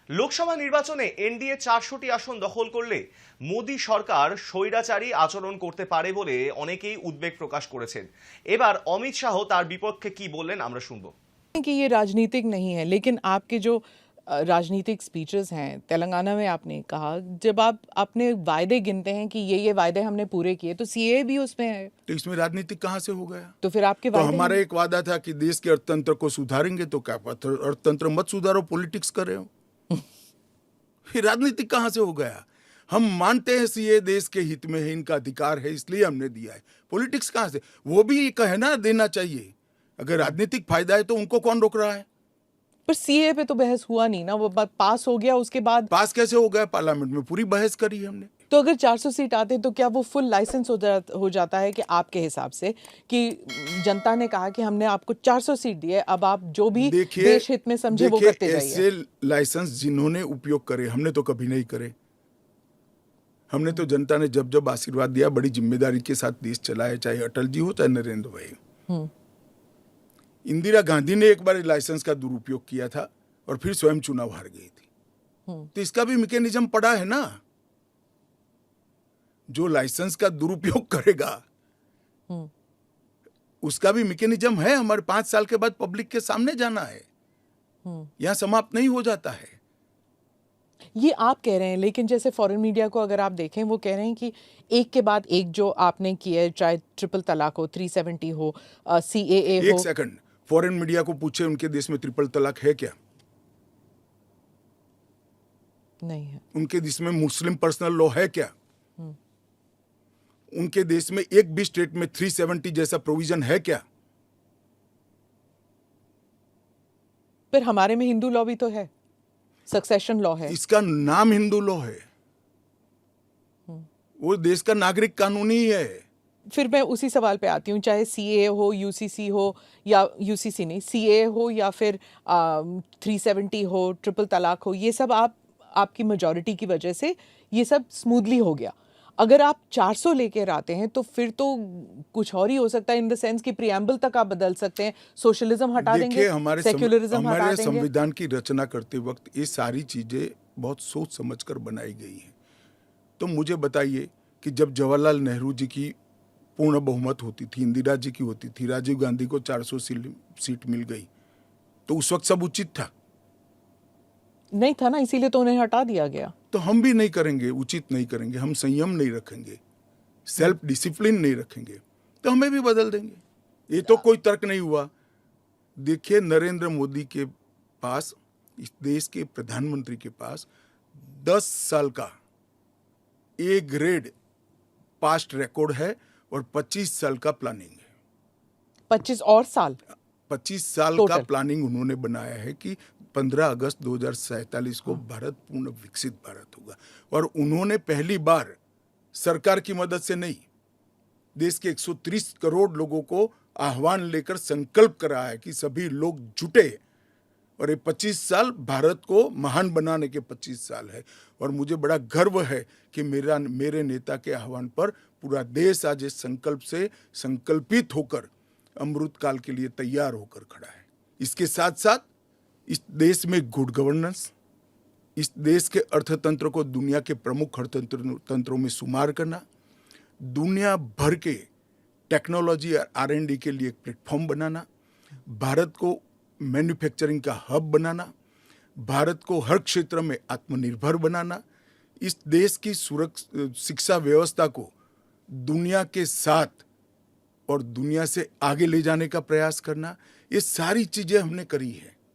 লোকসভা নির্বাচনে এনডিএ 400টি আসন দখল করলে মোদি সরকার স্বৈরাচারী আচরণ করতে পারে বলে অনেকেই উদ্বেগ প্রকাশ করেছেন। এবার অমিত শাহ তার বিপক্ষে কি বললেন আমরা শুনবো। कि ये राजनीतिक नहीं है, लेकिन आपके जो राजनीतिक स्पीचेस हैं तेलंगाना में आपने कहा, जब आप अपने वायदे गिनते हैं कि ये वायदे हमने पूरे किए, तो सीए भी उसमें है। तो इसमें राजनीतिक कहाँ से हो गया? तो फिर आपके तो वायदे हमारा एक वादा था कि देश के अर्थतंत्र को सुधारेंगे, तो क्या अर्थतंत्र मत सुधारो, पॉलिटिक्स कर रहे हो। फिर राजनीतिक कहाँ से हो गया? हम मानते हैं सीए देश के हित में है, इनका अधिकार है, इसलिए हमने दिया है। पॉलिटिक्स कहाँ से? वो भी कहना देना चाहिए। अगर राजनीतिक फायदा है तो उनको कौन रोक रहा है? पर सीए पे तो बहस हुआ नहीं ना, वो बात पास हो गया, उसके बाद पास कैसे हो गया? पार्लियामेंट में पूरी बहस करी हमने। तो अगर 400 सीट आते तो क्या वो फुल लाइसेंस हो जाता है कि आपके हिसाब से कि जनता ने कहा कि हमने आपको 400 सीट दी है, अब आप जो भी देश हित में समझे वो करते जाइए। ऐसे लाइसेंस जिन्होंने उपयोग करे, हमने तो कभी नहीं करे। हमने तो जनता ने जब जब आशीर्वाद दिया बड़ी जिम्मेदारी के साथ देश चलाया, चाहे अटल जी हो चाहे नरेंद्र भाई। इंदिरा गांधी ने एक बार लाइसेंस का दुरुपयोग किया था और फिर स्वयं चुनाव हार गई थी। तो इसका भी मैकेनिज्म पड़ा है ना। जो लाइसेंस का दुरुपयोग करेगा उसका भी मैकेनिज्म है। हमारे 5 साल के बाद पब्लिक के सामने जाना है, यहां समाप्त नहीं हो जाता है। ये आप कह रहे हैं, लेकिन जैसे फॉरेन मीडिया को अगर आप देखें, वो कह रहे हैं कि एक के बाद एक जो आपने किया है, चाहे ट्रिपल तलाक हो, 370 हो, सीएए हो। एक सेकंड, फॉरेन मीडिया को पूछे उनके देश में ट्रिपल तलाक है क्या? नहीं है। उनके देश में मुस्लिम पर्सनल लॉ है क्या? उनके देश में एक भी स्टेट में 370 जैसा प्रोविजन है क्या? पर हमारे में हिंदू लॉ भी तो है, सक्सेशन लॉ है। इसका नाम हिंदू लॉ है, वो देश का नागरिक कानून ही है। फिर मैं उसी सवाल पे आती हूँ, चाहे सीए हो, यूसीसी हो, या यूसीसी नहीं, सीए हो, या फिर 370 हो, ट्रिपल तलाक हो, ये सब आपकी मेजॉरिटी की वजह से ये सब स्मूथली हो गया। अगर आप 400 लेकर आते हैं तो फिर तो कुछ और ही हो सकता है, इन द सेंस कि प्रीएम्बल तक आप बदल सकते हैं, सोशलिज्म हटा देंगे, सेक्युलरिज्म हटा देंगे। संविधान की रचना करते वक्त ये सारी चीजें बहुत सोच समझकर बनाई गई हैं। तो मुझे बताइए कि जब जवाहरलाल नेहरू जी की पूर्ण बहुमत होती थी, इंदिरा जी की होती थी, राजीव गांधी को 400 सीट मिल गई, तो उस वक्त सब उचित था? नहीं था ना, इसीलिए तो उन्हें हटा दिया गया। तो हम भी नहीं करेंगे, उचित नहीं करेंगे, हम संयम नहीं रखेंगे, सेल्फ डिसिप्लिन नहीं रखेंगे, तो हमें भी बदल देंगे। ये तो कोई तर्क नहीं हुआ। देखिए, नरेंद्र मोदी के पास, इस देश के प्रधानमंत्री के पास 10 साल का ए ग्रेड पास्ट रिकॉर्ड है और 25 साल का प्लानिंग है। 25 और साल 25 साल टोटल का प्लानिंग उन्होंने बनाया है कि 15 अगस्त 2047 को भारत पूर्ण विकसित भारत होगा। और उन्होंने पहली बार सरकार की मदद से नहीं, देश के 130 करोड़ लोगों को आह्वान लेकर संकल्प करा है कि सभी लोग जुटे, और ये 25 साल भारत को महान बनाने के 25 साल है। और मुझे बड़ा गर्व है कि मेरे नेता के आह्वान पर पूरा देश आज इस संकल्प से संकल्पित होकर अमृत काल के लिए तैयार होकर खड़ा है। इसके साथ साथ इस देश में गुड गवर्नेंस, इस देश के अर्थतंत्र को दुनिया के प्रमुख अर्थतंत्रों में शुमार करना, दुनिया भर के टेक्नोलॉजी और R&D के लिए एक प्लेटफॉर्म बनाना, भारत को मैन्युफैक्चरिंग का हब बनाना, भारत को हर क्षेत्र में आत्मनिर्भर बनाना, इस देश की शिक्षा व्यवस्था को दुनिया के साथ और दुनिया से आगे ले जाने का प्रयास करना, ये सारी चीजें हमने करी है।